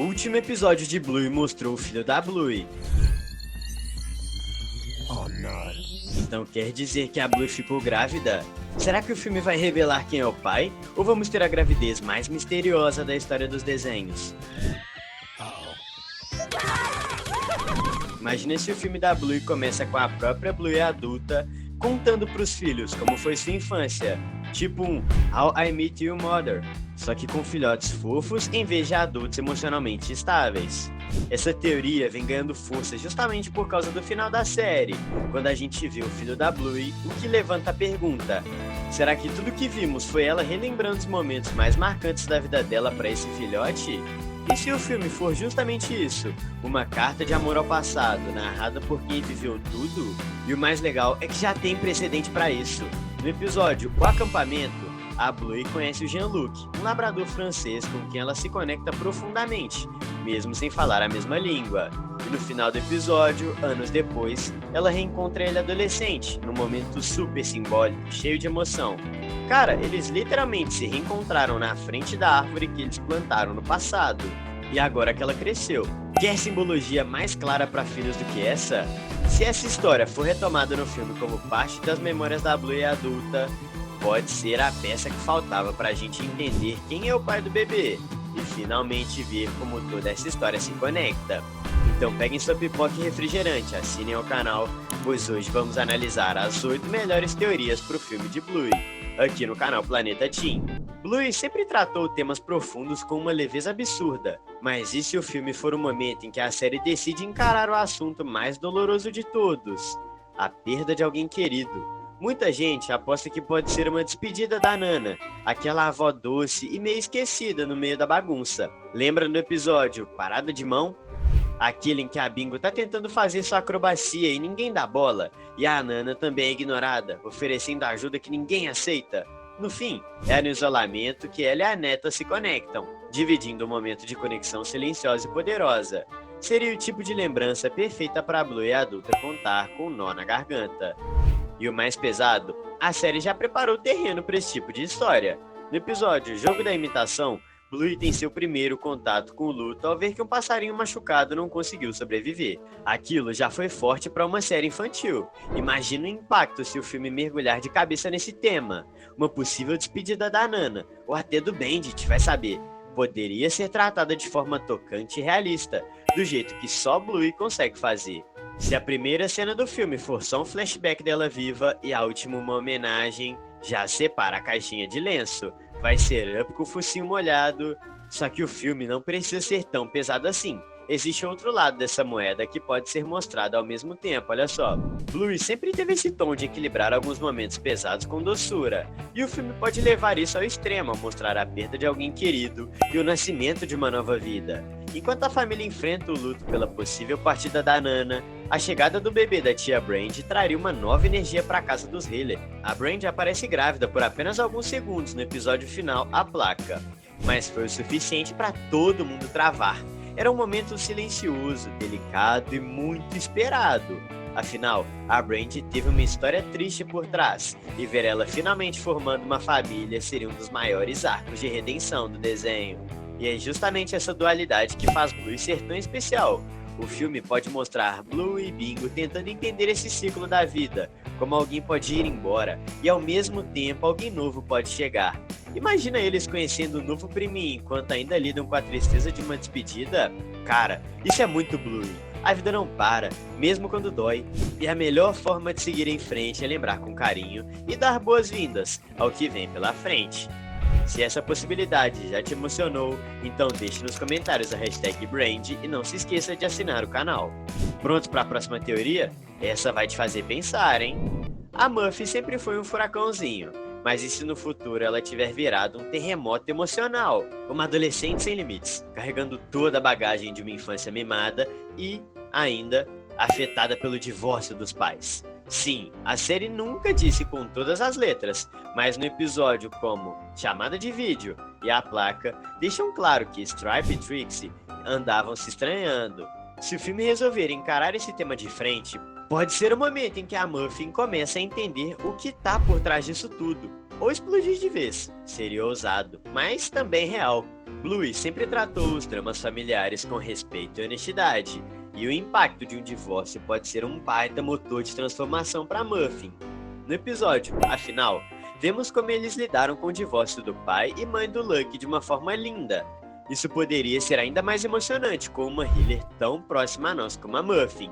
último episódio de Bluey mostrou o filho da Bluey. Oh, não. Então quer dizer que a Bluey ficou grávida? Será que o filme vai revelar quem é o pai? Ou vamos ter a gravidez mais misteriosa da história dos desenhos? Imagina se o filme da Bluey começa com a própria Bluey adulta contando pros filhos como foi sua infância. Tipo um How I Met Your Mother, só que com filhotes fofos em vez de adultos emocionalmente estáveis. Essa teoria vem ganhando força justamente por causa do final da série, quando a gente vê o filho da Bluey, o que levanta a pergunta: será que tudo que vimos foi ela relembrando os momentos mais marcantes da vida dela para esse filhote? E se o filme for justamente isso, uma carta de amor ao passado, narrada por quem viveu tudo? E o mais legal é que já tem precedente para isso. No episódio O Acampamento, a Bluey conhece o Jean-Luc, um labrador francês com quem ela se conecta profundamente, mesmo sem falar a mesma língua. E no final do episódio, anos depois, ela reencontra ele adolescente, num momento super simbólico, cheio de emoção. Cara, eles literalmente se reencontraram na frente da árvore que eles plantaram no passado. E agora que ela cresceu, quer simbologia mais clara para filhos do que essa? Se essa história for retomada no filme como parte das memórias da Bluey adulta, pode ser a peça que faltava pra gente entender quem é o pai do bebê e finalmente ver como toda essa história se conecta. Então peguem sua pipoca e refrigerante, assinem o canal, pois hoje vamos analisar as 8 melhores teorias pro filme de Bluey, aqui no canal Planeta Teen. Bluey sempre tratou temas profundos com uma leveza absurda, mas e se o filme for o momento em que a série decide encarar o assunto mais doloroso de todos? A perda de alguém querido. Muita gente aposta que pode ser uma despedida da Nana, aquela avó doce e meio esquecida no meio da bagunça. Lembra no episódio Parada de Mão? Aquele em que a Bingo tá tentando fazer sua acrobacia e ninguém dá bola, e a Nana também é ignorada, oferecendo ajuda que ninguém aceita. No fim, é no isolamento que ela e a neta se conectam, dividindo um momento de conexão silenciosa e poderosa. Seria o tipo de lembrança perfeita para a Bluey adulta contar com um nó na garganta. E o mais pesado, a série já preparou o terreno para esse tipo de história. No episódio Jogo da Imitação, Bluey tem seu primeiro contato com o luto ao ver que um passarinho machucado não conseguiu sobreviver. Aquilo já foi forte para uma série infantil. Imagina o impacto se o filme mergulhar de cabeça nesse tema. Uma possível despedida da Nana, ou até do Bandit, vai saber. Poderia ser tratada de forma tocante e realista, do jeito que só Bluey consegue fazer. Se a primeira cena do filme for só um flashback dela viva e a última uma homenagem, já separa a caixinha de lenço. Vai ser Up com o focinho molhado, só que o filme não precisa ser tão pesado assim. Existe outro lado dessa moeda que pode ser mostrado ao mesmo tempo, olha só. Bluey sempre teve esse tom de equilibrar alguns momentos pesados com doçura, e o filme pode levar isso ao extremo, ao mostrar a perda de alguém querido e o nascimento de uma nova vida. Enquanto a família enfrenta o luto pela possível partida da Nana, a chegada do bebê da tia Brand traria uma nova energia para a casa dos Healer. A Brand aparece grávida por apenas alguns segundos no episódio final, A Placa, mas foi o suficiente para todo mundo travar. Era um momento silencioso, delicado e muito esperado. Afinal, a Brand teve uma história triste por trás, e ver ela finalmente formando uma família seria um dos maiores arcos de redenção do desenho. E é justamente essa dualidade que faz Bluey ser tão especial. O filme pode mostrar Bluey e Bingo tentando entender esse ciclo da vida, como alguém pode ir embora e ao mesmo tempo alguém novo pode chegar. Imagina eles conhecendo um novo priminho enquanto ainda lidam com a tristeza de uma despedida? Cara, isso é muito Bluey. A vida não para, mesmo quando dói, e a melhor forma de seguir em frente é lembrar com carinho e dar boas-vindas ao que vem pela frente. Se essa possibilidade já te emocionou, então deixe nos comentários a hashtag Brand e não se esqueça de assinar o canal. Pronto para a próxima teoria? Essa vai te fazer pensar, hein? A Muffy sempre foi um furacãozinho, mas e se no futuro ela tiver virado um terremoto emocional? Uma adolescente sem limites, carregando toda a bagagem de uma infância mimada e, ainda, afetada pelo divórcio dos pais. Sim, a série nunca disse com todas as letras, mas no episódio como Chamada de Vídeo e A Placa, deixam claro que Stripe e Trixie andavam se estranhando. Se o filme resolver encarar esse tema de frente, pode ser o momento em que a Muffin começa a entender o que tá por trás disso tudo, ou explodir de vez. Seria ousado, mas também real. Bluey sempre tratou os dramas familiares com respeito e honestidade, e o impacto de um divórcio pode ser um baita motor de transformação para Muffin. No episódio, afinal, vemos como eles lidaram com o divórcio do pai e mãe do Lucky de uma forma linda. Isso poderia ser ainda mais emocionante com uma healer tão próxima a nós como a Muffin.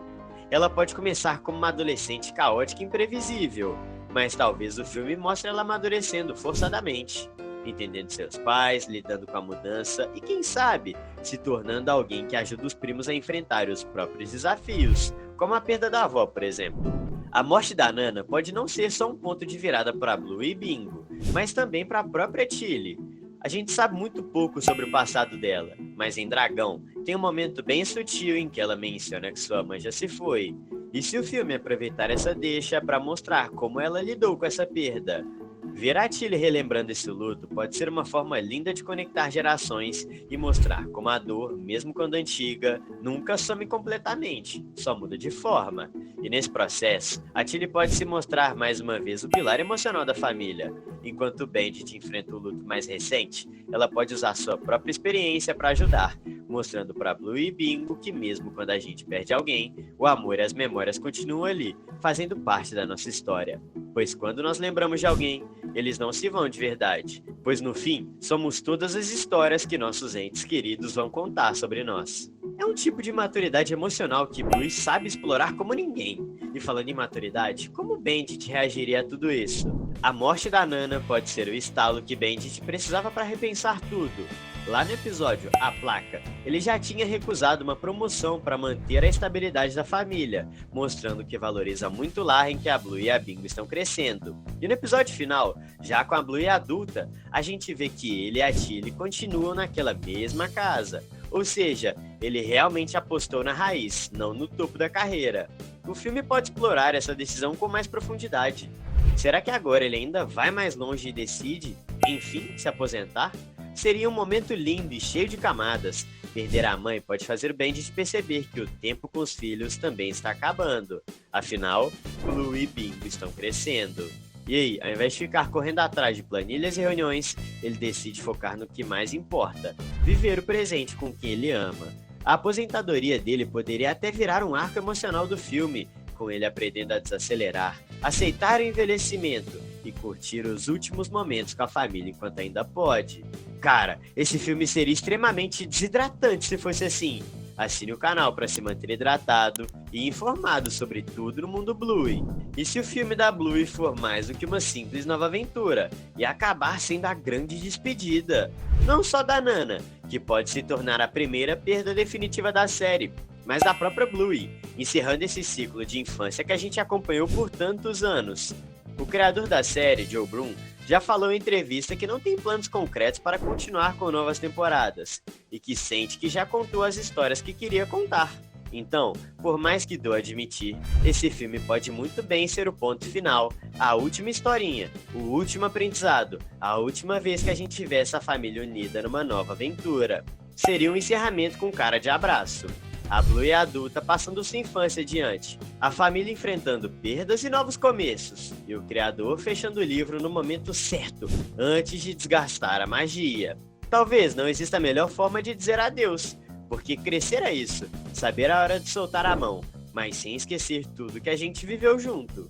Ela pode começar como uma adolescente caótica e imprevisível, mas talvez o filme mostre ela amadurecendo forçadamente, entendendo seus pais, lidando com a mudança e, quem sabe, se tornando alguém que ajuda os primos a enfrentar os próprios desafios, como a perda da avó, por exemplo. A morte da Nana pode não ser só um ponto de virada para Blue e Bingo, mas também para a própria Tilly. A gente sabe muito pouco sobre o passado dela, mas em Dragão tem um momento bem sutil em que ela menciona que sua mãe já se foi. E se o filme aproveitar essa deixa para mostrar como ela lidou com essa perda? Ver a Tilly relembrando esse luto pode ser uma forma linda de conectar gerações e mostrar como a dor, mesmo quando antiga, nunca some completamente, só muda de forma. E nesse processo, a Tilly pode se mostrar mais uma vez o pilar emocional da família. Enquanto Bandit enfrenta o luto mais recente, ela pode usar sua própria experiência para ajudar, mostrando para Blue e Bingo que mesmo quando a gente perde alguém, o amor e as memórias continuam ali, fazendo parte da nossa história. Pois quando nós lembramos de alguém, eles não se vão de verdade, pois no fim, somos todas as histórias que nossos entes queridos vão contar sobre nós. É um tipo de maturidade emocional que Blue sabe explorar como ninguém. E falando em maturidade, como Bandit reagiria a tudo isso? A morte da Nana pode ser o estalo que Bandit precisava para repensar tudo. Lá no episódio A Placa, ele já tinha recusado uma promoção para manter a estabilidade da família, mostrando que valoriza muito o lar em que a Blue e a Bingo estão crescendo. E no episódio final, já com a Blue adulta, a gente vê que ele e a Tilly continuam naquela mesma casa. Ou seja, ele realmente apostou na raiz, não no topo da carreira. O filme pode explorar essa decisão com mais profundidade. Será que agora ele ainda vai mais longe e decide, enfim, se aposentar? Seria um momento lindo e cheio de camadas. Perder a mãe pode fazer o Bandit perceber que o tempo com os filhos também está acabando. Afinal, Blue e Bingo estão crescendo. E aí, ao invés de ficar correndo atrás de planilhas e reuniões, ele decide focar no que mais importa: viver o presente com quem ele ama. A aposentadoria dele poderia até virar um arco emocional do filme, com ele aprendendo a desacelerar, aceitar o envelhecimento e curtir os últimos momentos com a família enquanto ainda pode. Cara, esse filme seria extremamente desidratante se fosse assim. Assine o canal para se manter hidratado e informado sobre tudo no mundo Bluey. E se o filme da Bluey for mais do que uma simples nova aventura e acabar sendo a grande despedida, não só da Nana, que pode se tornar a primeira perda definitiva da série, mas da própria Bluey, encerrando esse ciclo de infância que a gente acompanhou por tantos anos. O criador da série, Joe Bruhn, já falou em entrevista que não tem planos concretos para continuar com novas temporadas e que sente que já contou as histórias que queria contar. Então, por mais que doa admitir, esse filme pode muito bem ser o ponto final, a última historinha, o último aprendizado, a última vez que a gente vê essa família unida numa nova aventura. Seria um encerramento com cara de abraço. A Blue é adulta passando sua infância adiante, a família enfrentando perdas e novos começos, e o criador fechando o livro no momento certo, antes de desgastar a magia. Talvez não exista melhor forma de dizer adeus, porque crescer é isso, saber a hora de soltar a mão, mas sem esquecer tudo que a gente viveu junto.